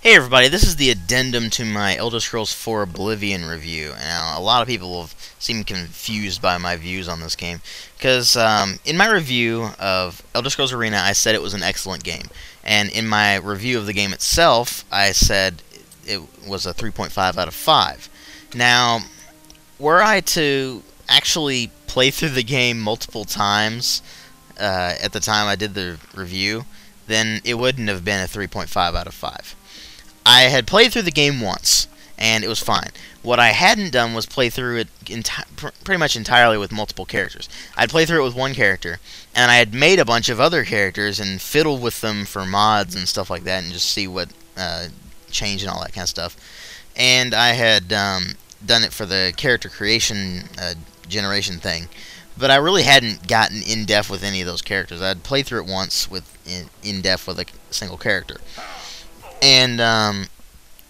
Hey everybody, this is the addendum to my Elder Scrolls 4 Oblivion review. Now, a lot of people have seemed confused by my views on this game, because in my review of Elder Scrolls Arena, I said it was an excellent game. And in my review of the game itself, I said it was a 3.5 out of 5. Now, were I to actually play through the game multiple times at the time I did the review, then it wouldn't have been a 3.5 out of 5. I had played through the game once, and it was fine. What I hadn't done was play through it pretty much entirely with multiple characters. I'd play through it with one character, and I had made a bunch of other characters and fiddled with them for mods and stuff like that, and just see what changed and all that kind of stuff. And I had done it for the character creation generation thing, but I really hadn't gotten in-depth with any of those characters. I'd played through it once with in-depth with a single character. And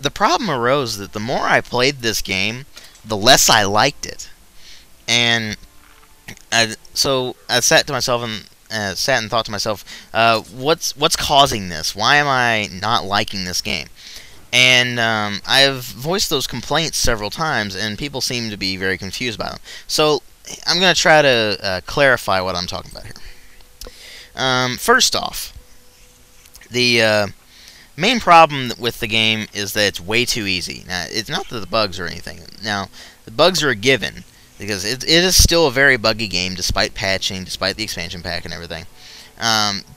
the problem arose that the more I played this game, the less I liked it. And so I sat to myself and thought to myself, what's causing this? Why am I not liking this game? And I've voiced those complaints several times, and people seem to be very confused by them. So I'm going to try to clarify what I'm talking about here. First off, the main problem with the game is that it's way too easy. Now, it's not that the bugs or anything. Now, the bugs are a given, because it is still a very buggy game, despite patching, despite the expansion pack and everything.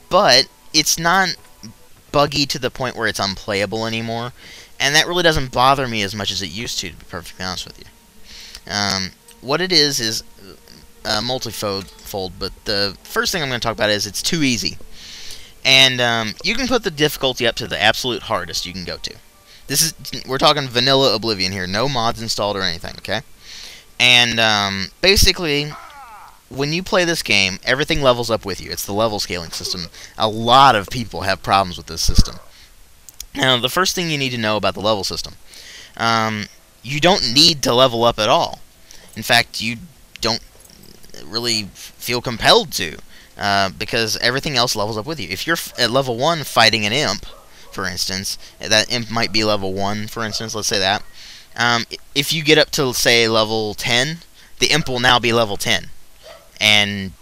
But it's not buggy to the point where it's unplayable anymore, and that really doesn't bother me as much as it used to be perfectly honest with you. What it is multifold, but the first thing I'm going to talk about is it's too easy. And you can put the difficulty up to the absolute hardest you can go to. We're talking vanilla Oblivion here, no mods installed or anything, okay? And basically, when you play this game, everything levels up with you. It's the level scaling system. A lot of people have problems with this system. Now, the first thing you need to know about the level system, you don't need to level up at all. In fact, you don't really feel compelled to. Because everything else levels up with you. If you're at level 1 fighting an imp, for instance, that imp might be level 1, for instance, let's say that. If you get up to, say, level 10, the imp will now be level 10. And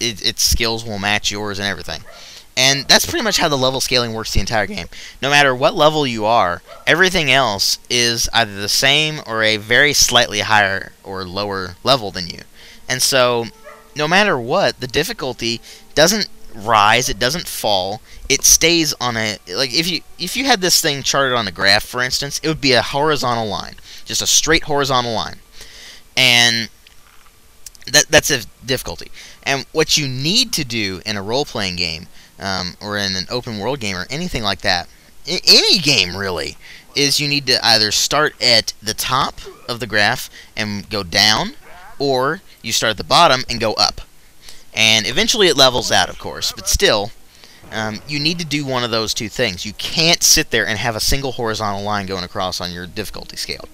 its skills will match yours and everything. And that's pretty much how the level scaling works the entire game. No matter what level you are, everything else is either the same or a very slightly higher or lower level than you. And so, no matter what, the difficulty doesn't rise, it doesn't fall, it stays on a, like, if you had this thing charted on a graph, for instance, it would be a horizontal line, just a straight horizontal line. And that's a difficulty. And what you need to do in a role-playing game, or in an open world game, or anything like that, in any game really, is you need to either start at the top of the graph and go down, or you start at the bottom and go up. And eventually it levels out, of course, but still, you need to do one of those two things. You can't sit there and have a single horizontal line going across on your difficulty scale.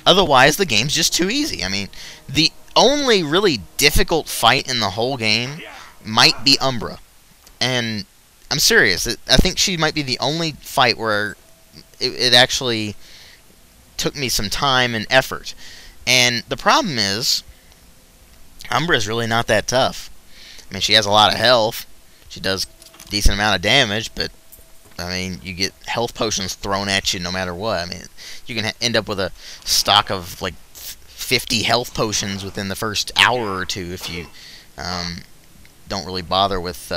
Otherwise, the game's just too easy. I mean, the only really difficult fight in the whole game might be Umbra. And I'm serious, I think she might be the only fight where it actually took me some time and effort. And the problem is, Umbra's really not that tough. I mean, she has a lot of health. She does a decent amount of damage, but, I mean, you get health potions thrown at you no matter what. I mean, you can end up with a stock of, like, 50 health potions within the first hour or two if you don't really bother with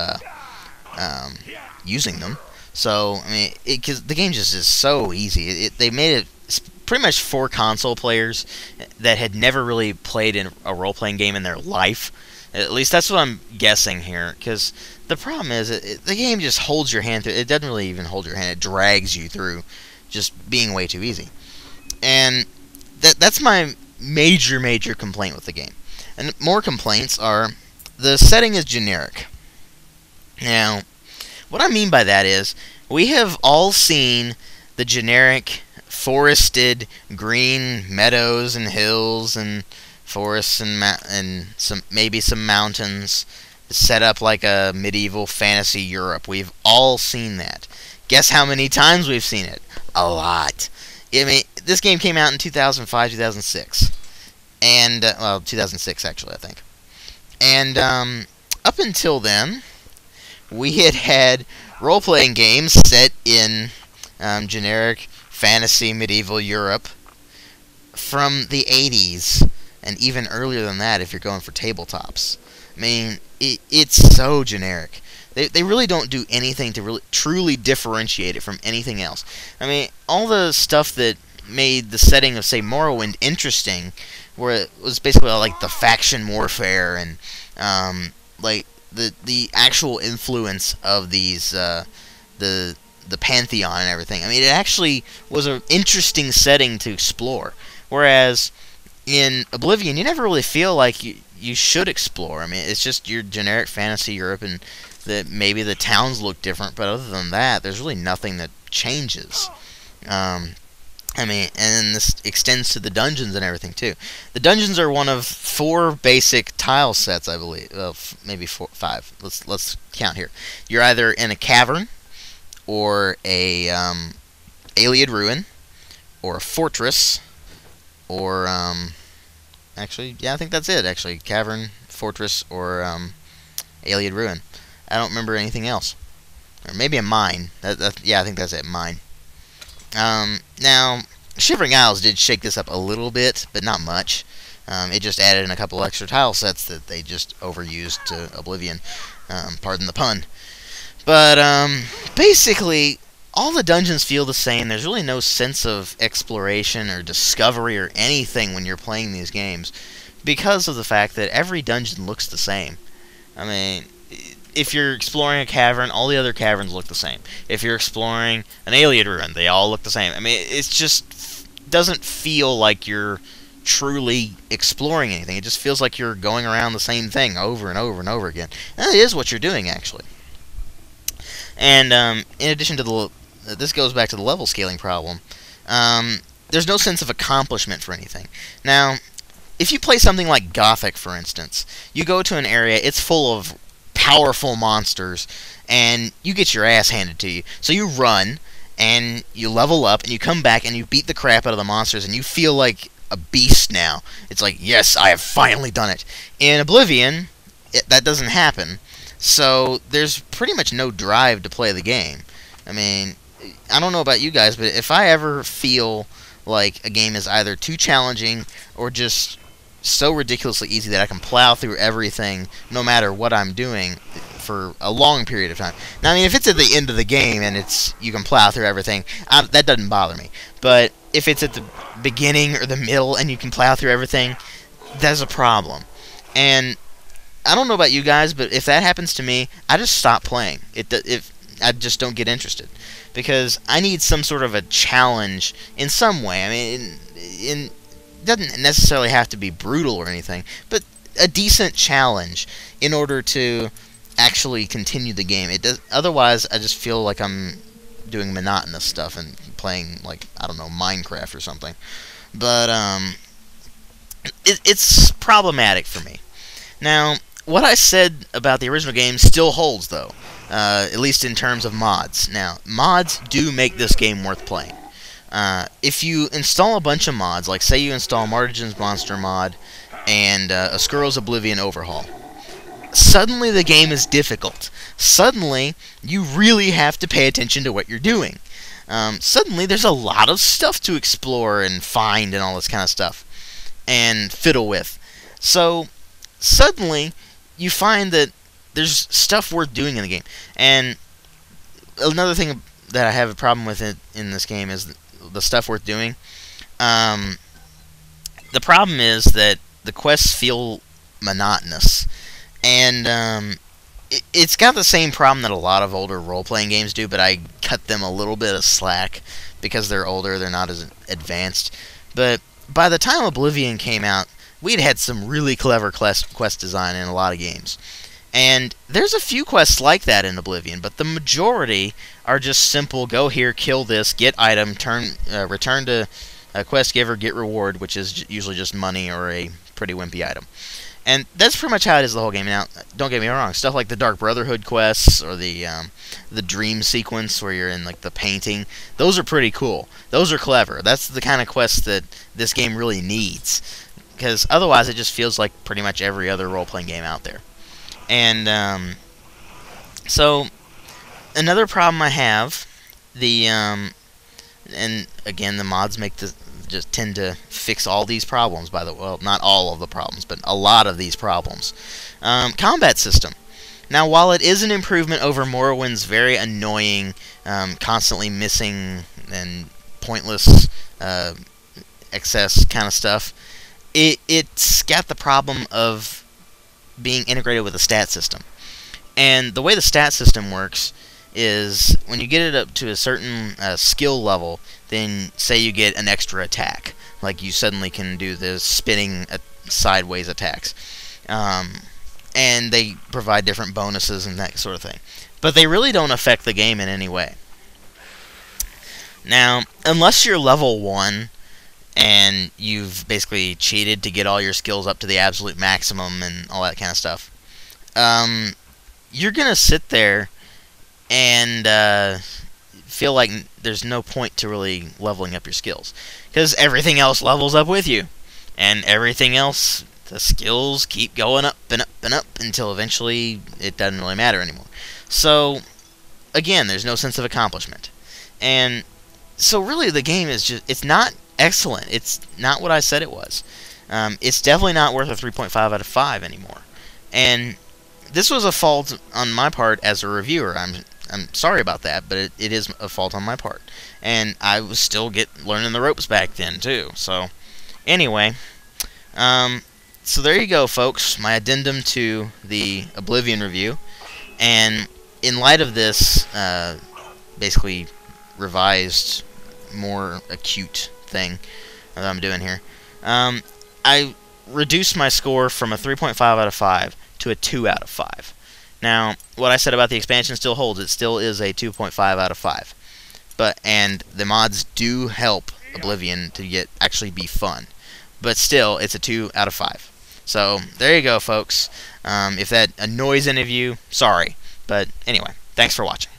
using them. So, I mean, because the game just is so easy. They made it pretty much for console players that had never really played in a role-playing game in their life. At least that's what I'm guessing here, because the problem is the game just holds your hand through. It doesn't really even hold your hand. It drags you through just being way too easy. And that's my major complaint with the game. And more complaints are the setting is generic. Now, what I mean by that is we have all seen the generic forested green meadows and hills and forests and maybe some mountains set up like a medieval fantasy Europe. We've all seen that. Guess how many times we've seen it? a lot. I mean, this game came out in 2005, 2006. And, well, 2006, actually, I think. And, up until then, we had role-playing games set in generic fantasy medieval Europe from the 80s, and even earlier than that if you're going for tabletops. I mean, it's so generic. They really don't do anything to really truly differentiate it from anything else. I mean, all the stuff that made the setting of, say, Morrowind interesting, where it was basically like the faction warfare and like the actual influence of these the pantheon and everything. I mean, it actually was an interesting setting to explore. Whereas in Oblivion, you never really feel like you should explore. I mean, it's just your generic fantasy Europe, and maybe the towns look different, but other than that, there's really nothing that changes. I mean, and this extends to the dungeons and everything too. The dungeons are one of 4 basic tile sets, I believe. Well, maybe 5. Let's count here. You're either in a cavern, or a Alien ruin, or a fortress, or actually, yeah, I think that's it. Actually, cavern, fortress, or Alien ruin. I don't remember anything else. Or maybe a mine. Yeah, I think that's it. Mine. Now, Shivering Isles did shake this up a little bit, but not much. It just added in a couple extra tile sets that they just overused to Oblivion. Pardon the pun. But, basically, all the dungeons feel the same. There's really no sense of exploration or discovery or anything when you're playing these games, because of the fact that every dungeon looks the same. I mean, if you're exploring a cavern, all the other caverns look the same. If you're exploring an alien ruin, they all look the same. I mean, it just doesn't feel like you're truly exploring anything. It just feels like you're going around the same thing over and over and over again. And that is what you're doing, actually. And in addition to this goes back to the level scaling problem. There's no sense of accomplishment for anything. Now, if you play something like Gothic, for instance, you go to an area, it's full of powerful monsters, and you get your ass handed to you. So you run, and you level up, and you come back, and you beat the crap out of the monsters, and you feel like a beast now. It's like, yes, I have finally done it. In Oblivion, that doesn't happen. So there's pretty much no drive to play the game. I mean, I don't know about you guys, but if I ever feel like a game is either too challenging or just so ridiculously easy that I can plow through everything no matter what I'm doing for a long period of time. Now, I mean, if it's at the end of the game and you can plow through everything, that doesn't bother me. But if it's at the beginning or the middle and you can plow through everything, that's a problem. And I don't know about you guys, but if that happens to me, I just stop playing. I just don't get interested, because I need some sort of a challenge in some way. I mean, it doesn't necessarily have to be brutal or anything, but a decent challenge in order to actually continue the game. Otherwise, I just feel like I'm doing monotonous stuff and playing, like, I don't know, Minecraft or something. But it's problematic for me. Now, what I said about the original game still holds, though, at least in terms of mods. Now, mods do make this game worth playing. If you install a bunch of mods, like say you install Martigan's Monster mod and a Squirrel's Oblivion overhaul, suddenly the game is difficult. Suddenly, you really have to pay attention to what you're doing. Suddenly, there's a lot of stuff to explore and find and all this kind of stuff, and fiddle with. So, suddenly, you find that there's stuff worth doing in the game. And another thing that I have a problem with in this game is the stuff worth doing. The problem is that the quests feel monotonous. And it's got the same problem that a lot of older role-playing games do, but I cut them a little bit of slack because they're older, they're not as advanced. But by the time Oblivion came out, we'd had some really clever quest design in a lot of games. And there's a few quests like that in Oblivion, but the majority are just simple, go here, kill this, get item, return to a quest giver, get reward, which is usually just money or a pretty wimpy item. And that's pretty much how it is the whole game. Now, don't get me wrong, stuff like the Dark Brotherhood quests or the dream sequence where you're in like the painting, those are pretty cool. Those are clever. That's the kind of quests that this game really needs, because otherwise it just feels like pretty much every other role-playing game out there. And so another problem I have, and again, the mods make the just tend to fix all these problems, by the way. Well, not all of the problems, but a lot of these problems. Combat system. Now, while it is an improvement over Morrowind's very annoying, constantly missing and pointless excess kind of stuff, it's got the problem of being integrated with a stat system. And the way the stat system works is when you get it up to a certain skill level, then say you get an extra attack, like you suddenly can do the spinning sideways attacks, and they provide different bonuses and that sort of thing, but they really don't affect the game in any way. Now, unless you're level 1 and you've basically cheated to get all your skills up to the absolute maximum and all that kind of stuff, you're gonna sit there and feel like there's no point to really leveling up your skills, because everything else levels up with you, and everything else, the skills keep going up and up and up until eventually it doesn't really matter anymore. So again, there's no sense of accomplishment. And so really the game is just, it's not excellent. It's not what I said it was. It's definitely not worth a 3.5 out of 5 anymore. And this was a fault on my part as a reviewer. I'm sorry about that, but it is a fault on my part. And I was still learning the ropes back then, too. So, anyway, so there you go, folks. My addendum to the Oblivion review. And in light of this, basically revised, more acute thing that I'm doing here, I reduced my score from a 3.5 out of 5 to a 2 out of 5. Now, what I said about the expansion still holds. It still is a 2.5 out of 5. And the mods do help Oblivion to actually be fun. But still, it's a 2 out of 5. So, there you go, folks. If that annoys any of you, sorry. But anyway, thanks for watching.